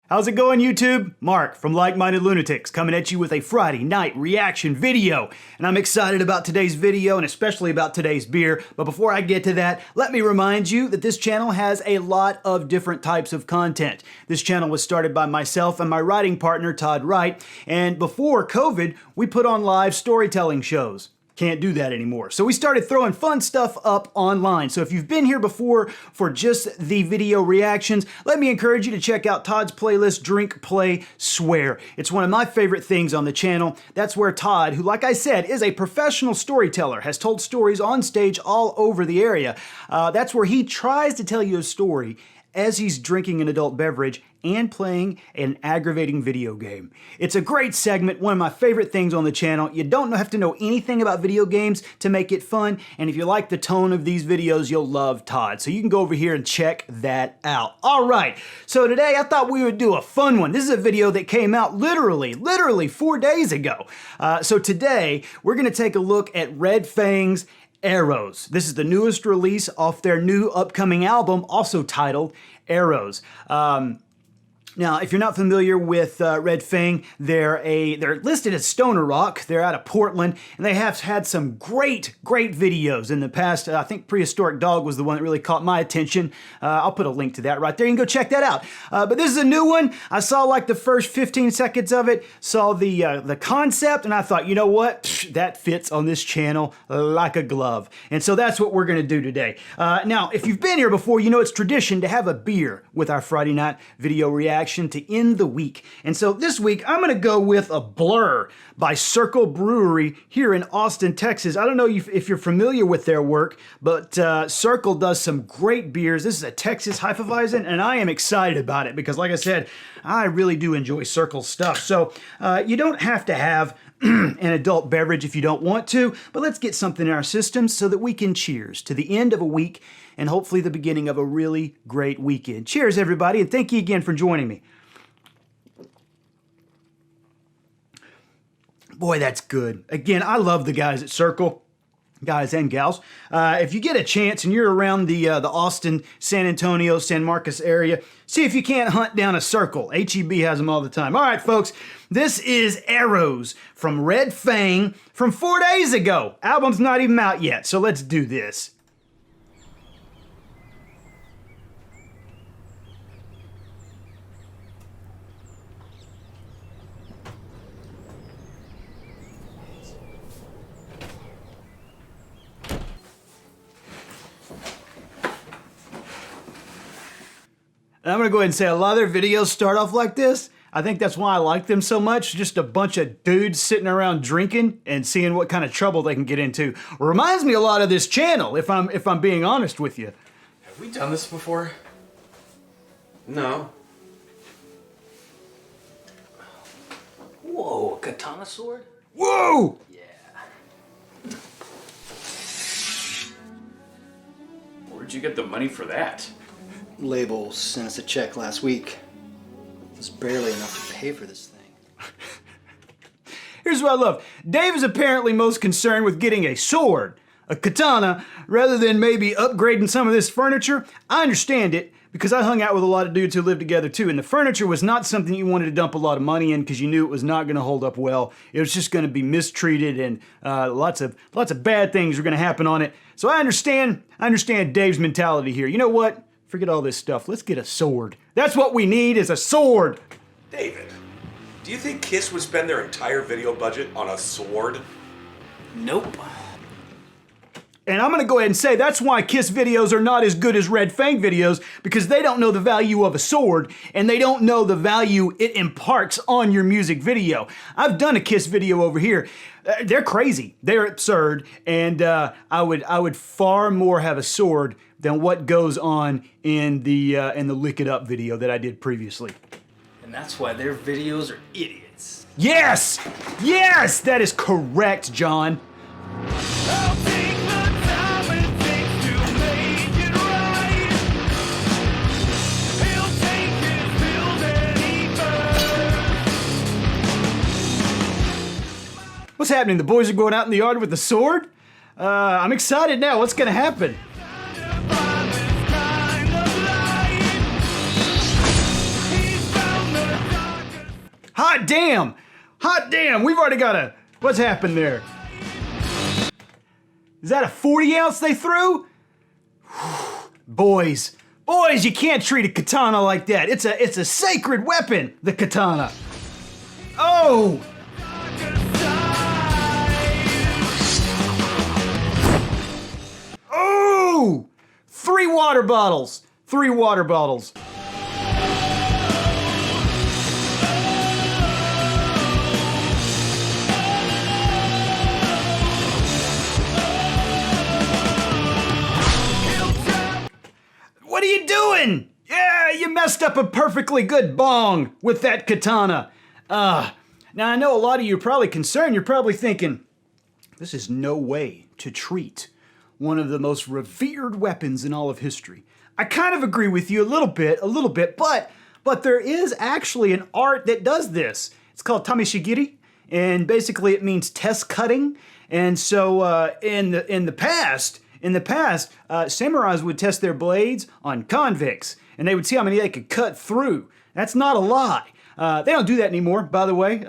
How's it going, YouTube? Mark from Like-Minded Lunatics coming at you with a Friday night reaction video. And I'm excited about today's video and especially about today's beer. But before I get to that, let me remind you that this channel has a lot of different types of content. This channel was started by myself and my writing partner, Todd Wright. And before COVID, we put on live storytelling shows. Can't do that anymore. So we started throwing fun stuff up online. So if you've been here before for just the video reactions, let me encourage you to check out Todd's playlist, Drink, Play, Swear. It's one of my favorite things on the channel. That's where Todd, who like I said, is a professional storyteller, has told stories on stage all over the area. That's where he tries to tell you a story as he's drinking an adult beverage and playing an aggravating video game. It's a great segment, one of my favorite things on the channel. You don't have to know anything about video games to make it fun, and if you like the tone of these videos, you'll love Todd. So you can go over here and check that out. All right, so today I thought we would do a fun one. This is a video that came out literally 4 days ago. So today, we're gonna take a look at Red Fang's Arrows. This is the newest release off their new upcoming album, also titled Arrows. Now, if you're not familiar with Red Fang, they're listed as stoner rock. They're out of Portland, and they have had some great videos in the past. I think Prehistoric Dog was the one that really caught my attention. I'll put a link to that right there. You can go check that out. But this is a new one. I saw like the first 15 seconds of it, saw the concept, and I thought, you know what? Psh, that fits on this channel like a glove. And so that's what we're gonna do today. Now, if you've been here before, you know it's tradition to have a beer with our Friday night video reaction to end the week. And so this week, I'm gonna go with a Blur by Circle Brewery here in Austin, Texas. I don't know if you're familiar with their work, but Circle does some great beers. This is a Texas Hefeweizen, and I am excited about it because, like I said, I really do enjoy Circle stuff. So you don't have to have an adult beverage if you don't want to, but let's get something in our system so that we can cheers to the end of a week and hopefully the beginning of a really great weekend. Cheers, everybody, and thank you again for joining me. Boy, that's good. Again, I love the guys at Circle. Guys and gals, if you get a chance and you're around the Austin, San Antonio, San Marcos area, see if you can't hunt down a Circle. HEB has them all the time. All right, folks, this is Arrows from Red Fang from 4 days ago. Album's not even out yet, so let's do this. And I'm gonna go ahead and say a lot of their videos start off like this. I think that's why I like them so much. Just a bunch of dudes sitting around drinking and seeing what kind of trouble they can get into. Reminds me a lot of this channel, if I'm being honest with you. Have we done this before? No. Whoa, a katana sword? Whoa! Yeah. Where'd you get the money for that? Label sent us a check last week. It was barely enough to pay for this thing. Here's what I love. Dave is apparently most concerned with getting a sword, a katana, rather than maybe upgrading some of this furniture. I understand it, because I hung out with a lot of dudes who lived together too, and the furniture was not something you wanted to dump a lot of money in because you knew it was not going to hold up well. It was just going to be mistreated, and lots of bad things were going to happen on it. So I understand Dave's mentality here. You know what? Forget all this stuff. Let's get a sword. That's what we need, is a sword. David, do you think Kiss would spend their entire video budget on a sword? Nope. And I'm gonna go ahead and say that's why Kiss videos are not as good as Red Fang videos, because they don't know the value of a sword, and they don't know the value it imparts on your music video. I've done a Kiss video over here. They're crazy. They're absurd, and I would far more have a sword than what goes on in the Lick It Up video that I did previously. And that's why their videos are idiots. Yes! Yes! That is correct, John. I'll take the time it takes to make it right. He'll take his pills and eat birds. What's happening? The boys are going out in the yard with the sword? I'm excited now. What's gonna happen? Find this kind of life. He's found the Hot damn! Hot damn! We've already got a... What's happened there? Is that a 40 ounce they threw? Boys, you can't treat a katana like that. It's a sacred weapon, the katana. Oh! Oh! 3 water bottles. 3 water bottles. What are you doing? Yeah, you messed up a perfectly good bong with that katana. Now I know a lot of you are probably concerned. You're probably thinking, this is no way to treat one of the most revered weapons in all of history. I kind of agree with you a little bit, but there is actually an art that does this. It's called tameshigiri, and basically it means test cutting. And so in the past, samurais would test their blades on convicts, and they would see how many they could cut through. That's not a lie. They don't do that anymore, by the way.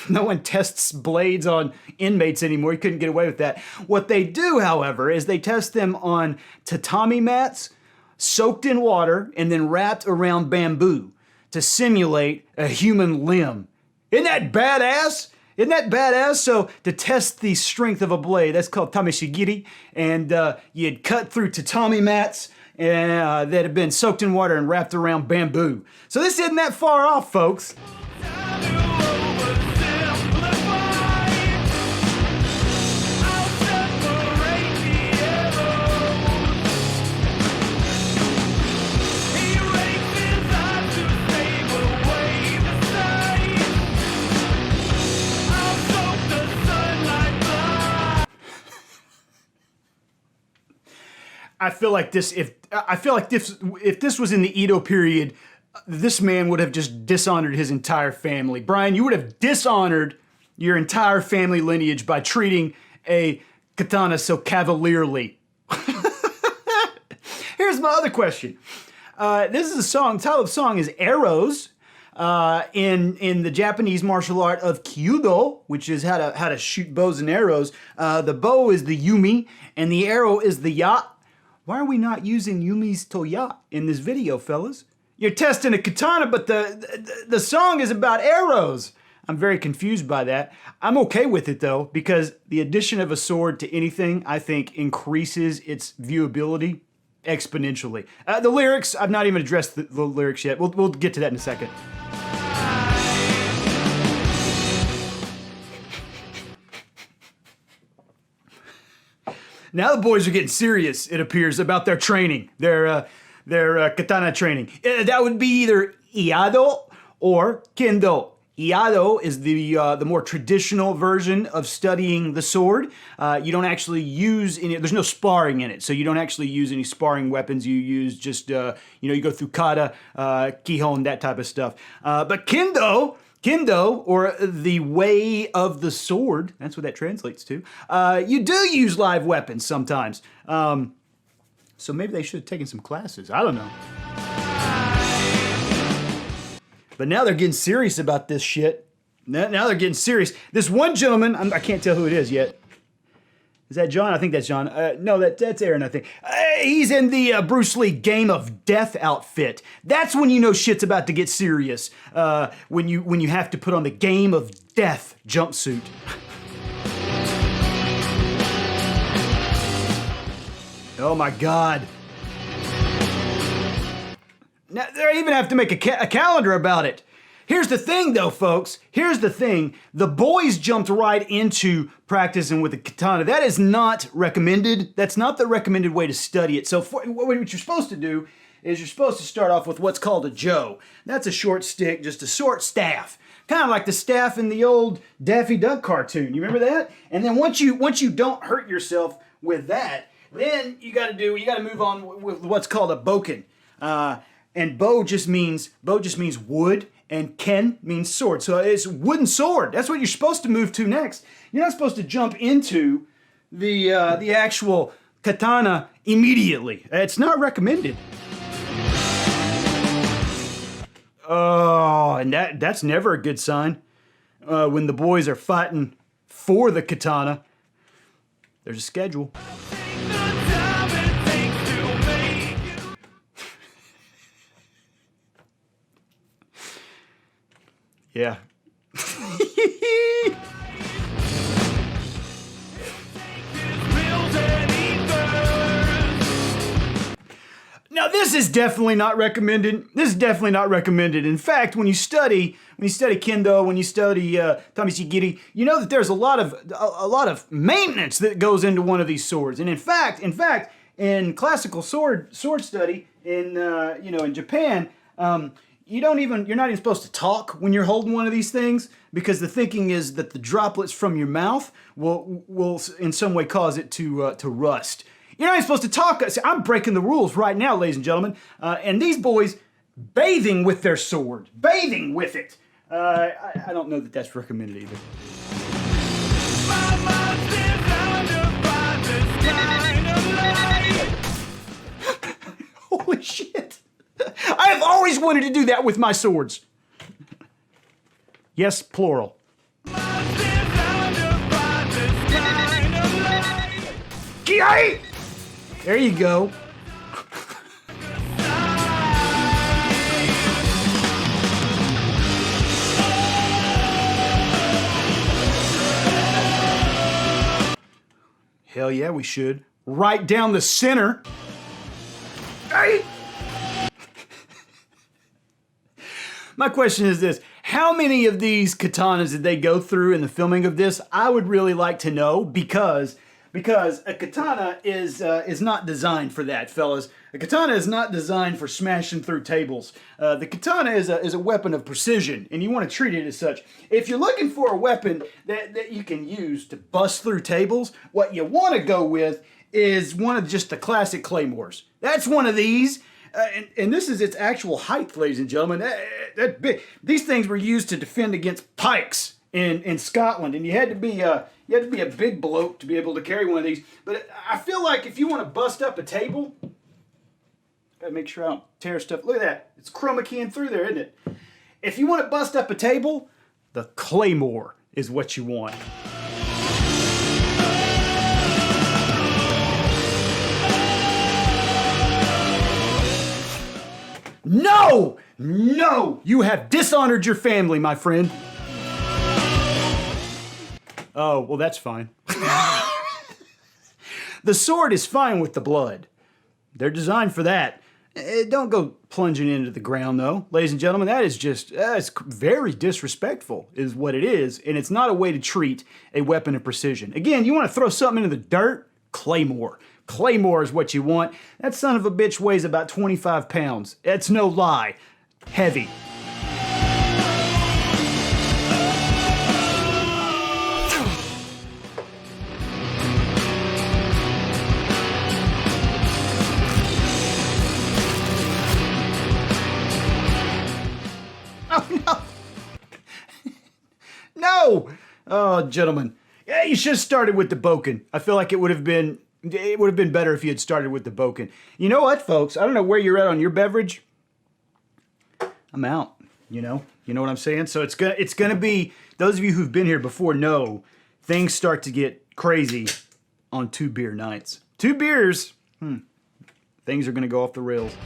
No one tests blades on inmates anymore. You couldn't get away with that. What they do, however, is they test them on tatami mats, soaked in water, and then wrapped around bamboo to simulate a human limb. Isn't that badass? Isn't that badass? So to test the strength of a blade, that's called tameshigiri, and you'd cut through tatami mats that have been soaked in water and wrapped around bamboo. So this isn't that far off, folks. I feel like if this was in the Edo period, this man would have just dishonored his entire family. Brian, you would have dishonored your entire family lineage by treating a katana so cavalierly. Here's my other question. This is a song. The title of the song is Arrows. In the Japanese martial art of kyudo, which is how to shoot bows and arrows. The bow is the yumi, and the arrow is the ya. Why are we not using Yumi's Toya in this video, fellas? You're testing a katana, but the song is about arrows. I'm very confused by that. I'm okay with it, though, because the addition of a sword to anything, I think, increases its viewability exponentially. The lyrics, I've not even addressed the lyrics yet. We'll get to that in a second. Now the boys are getting serious, it appears, about their training, their katana training. That would be either iado or kendo. Iado is the more traditional version of studying the sword. You don't actually use any, there's no sparring in it, so you don't actually use any sparring weapons. You use just, you go through kata, kihon, that type of stuff. But kendo, or the way of the sword, that's what that translates to, you do use live weapons sometimes. So maybe they should have taken some classes. I don't know. But now they're getting serious about this shit. Now they're getting serious. This one gentleman, I can't tell who it is yet. Is that John? I think that's John. No, that's Aaron, I think. He's in the Bruce Lee Game of Death outfit. That's when you know shit's about to get serious. When you have to put on the Game of Death jumpsuit. Oh my God. Now, they even have to make a calendar about it. Here's the thing, though, folks. Here's the thing. The boys jumped right into practicing with the katana. That is not recommended. That's not the recommended way to study it. So what you're supposed to do is you're supposed to start off with what's called a jo. That's a short stick, just a short staff. Kind of like the staff in the old Daffy Duck cartoon. You remember that? And then once you don't hurt yourself with that, then you got to move on with what's called a boken. And bo just means wood, and ken means sword. So it's wooden sword. That's what you're supposed to move to next. You're not supposed to jump into the actual katana immediately. It's not recommended. Oh, and and that's never a good sign. When the boys are fighting for the katana, there's a schedule. Yeah. Now this is definitely not recommended. This is definitely not recommended. In fact, when you study kendo, when you study tameshigiri, you know that there's a lot of maintenance that goes into one of these swords. And in fact, in classical sword study in Japan, you're not even supposed to talk when you're holding one of these things, because the thinking is that the droplets from your mouth will in some way cause it to rust. You're not even supposed to talk. See, I'm breaking the rules right now, ladies and gentlemen. And these boys bathing with their sword, bathing with it. I don't know that that's recommended either. Holy shit. I have always wanted to do that with my swords. Yes, plural. Ki-ai! There you go. Hell yeah, we should. Right down the center. Hey! My question is this: how many of these katanas did they go through in the filming of this? I would really like to know, because a katana is not designed for that, fellas. A katana is not designed for smashing through tables. The katana is a weapon of precision, and you want to treat it as such. If you're looking for a weapon that you can use to bust through tables, what you want to go with is one of just the classic claymores. That's one of these. And this is its actual height, ladies and gentlemen. That big. These things were used to defend against pikes in Scotland, and you had to be a big bloke to be able to carry one of these. But I feel like if you want to bust up a table, gotta make sure I don't tear stuff. Look at that. It's chroma keying through there, isn't it? If you want to bust up a table, the claymore is what you want. No! No! You have dishonored your family, my friend. Oh, well, that's fine. The sword is fine with the blood. They're designed for that. Don't go plunging into the ground, though. Ladies and gentlemen, that is just, it's very disrespectful, is what it is, and it's not a way to treat a weapon of precision. Again, you want to throw something into the dirt? Claymore. Claymore is what you want. That son of a bitch weighs about 25 pounds. That's no lie. Heavy. Oh, no. No! Oh, gentlemen. Yeah, you should have started with the boken. I feel like it would have been better if you had started with the boken. You know what, folks? I don't know where you're at on your beverage. I'm out. You know what I'm saying? So it's gonna be, those of you who've been here before know things start to get crazy on 2 beer nights. 2 beers, things are gonna go off the rails.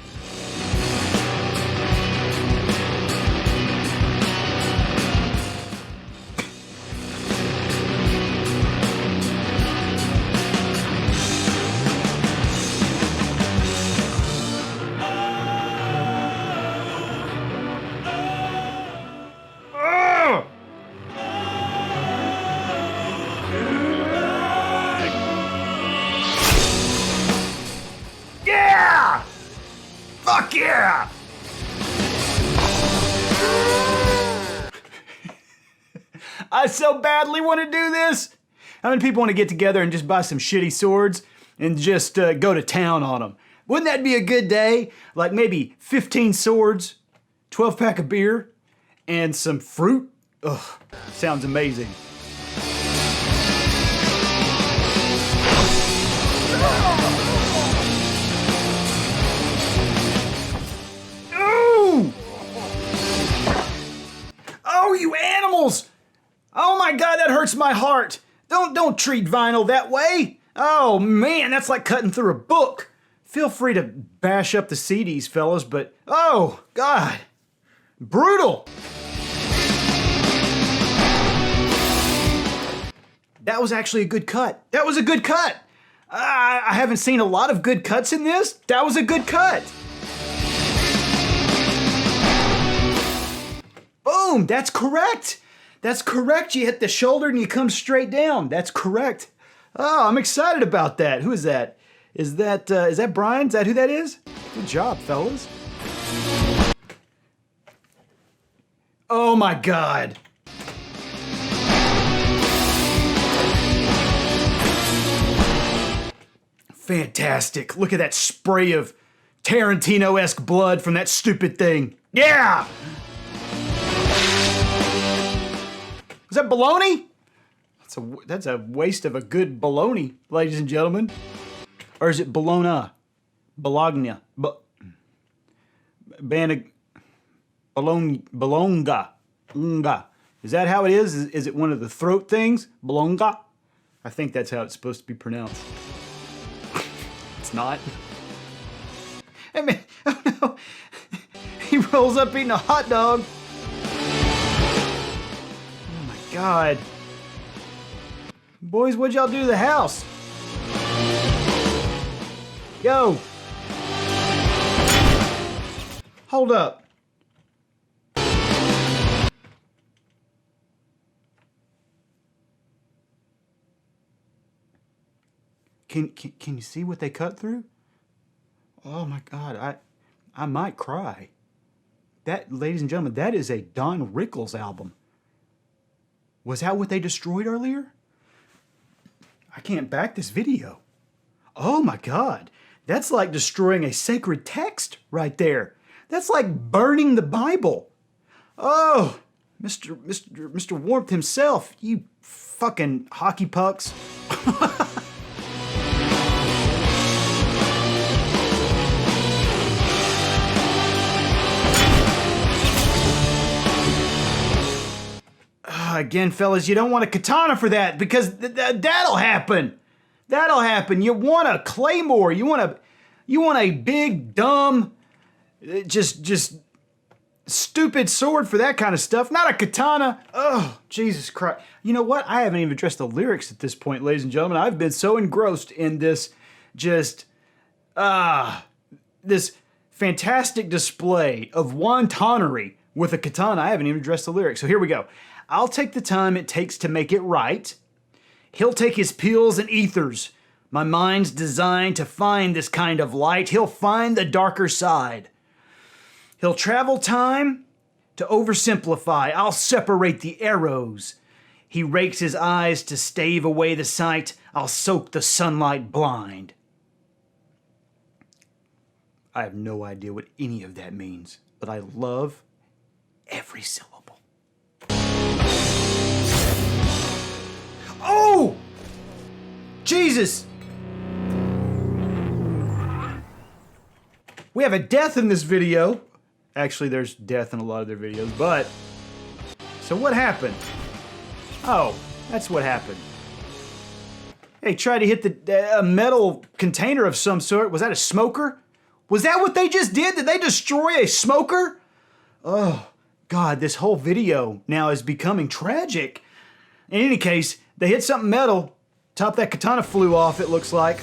Yeah! Fuck yeah! I so badly want to do this. How many people want to get together and just buy some shitty swords and just go to town on them? Wouldn't that be a good day? Like maybe 15 swords, 12-pack of beer, and some fruit? Ugh, sounds amazing. hurts my heart. Don't treat vinyl that way. Oh man, that's like cutting through a book. Feel free to bash up the CDs, fellas, but oh God, brutal. That was actually a good cut. That was a good cut. I haven't seen a lot of good cuts in this. That was a good cut. Boom, that's correct. That's correct. You hit the shoulder and you come straight down. That's correct. Oh, I'm excited about that. Who is that? Is that Brian? Is that who that is? Good job, fellas. Oh my God. Fantastic. Look at that spray of Tarantino-esque blood from that stupid thing. Yeah! Is that bologna? That's a waste of a good bologna, ladies and gentlemen. Or is it bologna? Bologna. Bolonga. Is that how it is? Is it one of the throat things? Bolonga? I think that's how it's supposed to be pronounced. It's not. I mean, oh no. He rolls up eating a hot dog. Oh my God. Boys, what'd y'all do to the house? Yo. Hold up. Can you see what they cut through? Oh my God, I might cry. That, ladies and gentlemen, that is a Don Rickles album. Was that what they destroyed earlier? I can't back this video. Oh my God, that's like destroying a sacred text right there. That's like burning the Bible. Oh, Mr. Warmth himself, you fucking hockey pucks. Again, fellas, you don't want a katana for that because that'll happen. That'll happen. You want a claymore. You want a big, dumb, just stupid sword for that kind of stuff. Not a katana. Oh, Jesus Christ. You know what? I haven't even addressed the lyrics at this point, ladies and gentlemen. I've been so engrossed in this this fantastic display of wantonery with a katana. I haven't even addressed the lyrics. So here we go. I'll take the time it takes to make it right. He'll take his pills and ethers. My mind's designed to find this kind of light. He'll find the darker side. He'll travel time to oversimplify. I'll separate the arrows. He rakes his eyes to stave away the sight. I'll soak the sunlight blind. I have no idea what any of that means, but I love every syllable. Oh! Jesus! We have a death in this video. Actually, there's death in a lot of their videos, but... So what happened? Oh, that's what happened. Hey, tried to hit a metal container of some sort. Was that a smoker? Was that what they just did? Did they destroy a smoker? Oh, God, this whole video now is becoming tragic. In any case, they hit something metal. Top of that katana flew off, it looks like.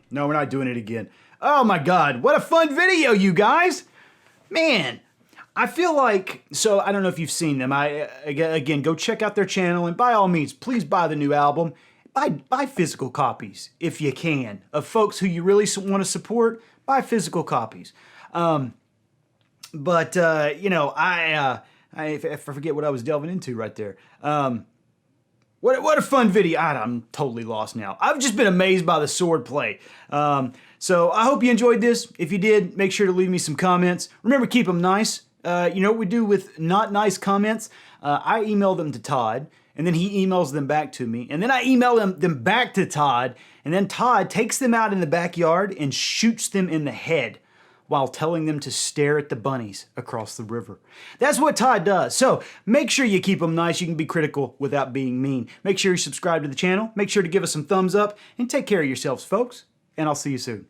No, we're not doing it again. Oh my God, what a fun video, you guys. Man, I feel like, so I don't know if you've seen them. Again, go check out their channel, and by all means, please buy the new album. Buy physical copies if you can of folks who you really want to support. Buy physical copies. You know, I forget what I was delving into right there. What a fun video. I'm totally lost now. I've just been amazed by the sword play. So I hope you enjoyed this. If you did, make sure to leave me some comments. Remember, keep them nice. You know what we do with not nice comments? I email them to Todd, and then he emails them back to me, and then I email them back to Todd, and then Todd takes them out in the backyard and shoots them in the head while telling them to stare at the bunnies across the river. That's what Todd does. So make sure you keep them nice. You can be critical without being mean. Make sure you subscribe to the channel. Make sure to give us some thumbs up, and take care of yourselves, folks, and I'll see you soon.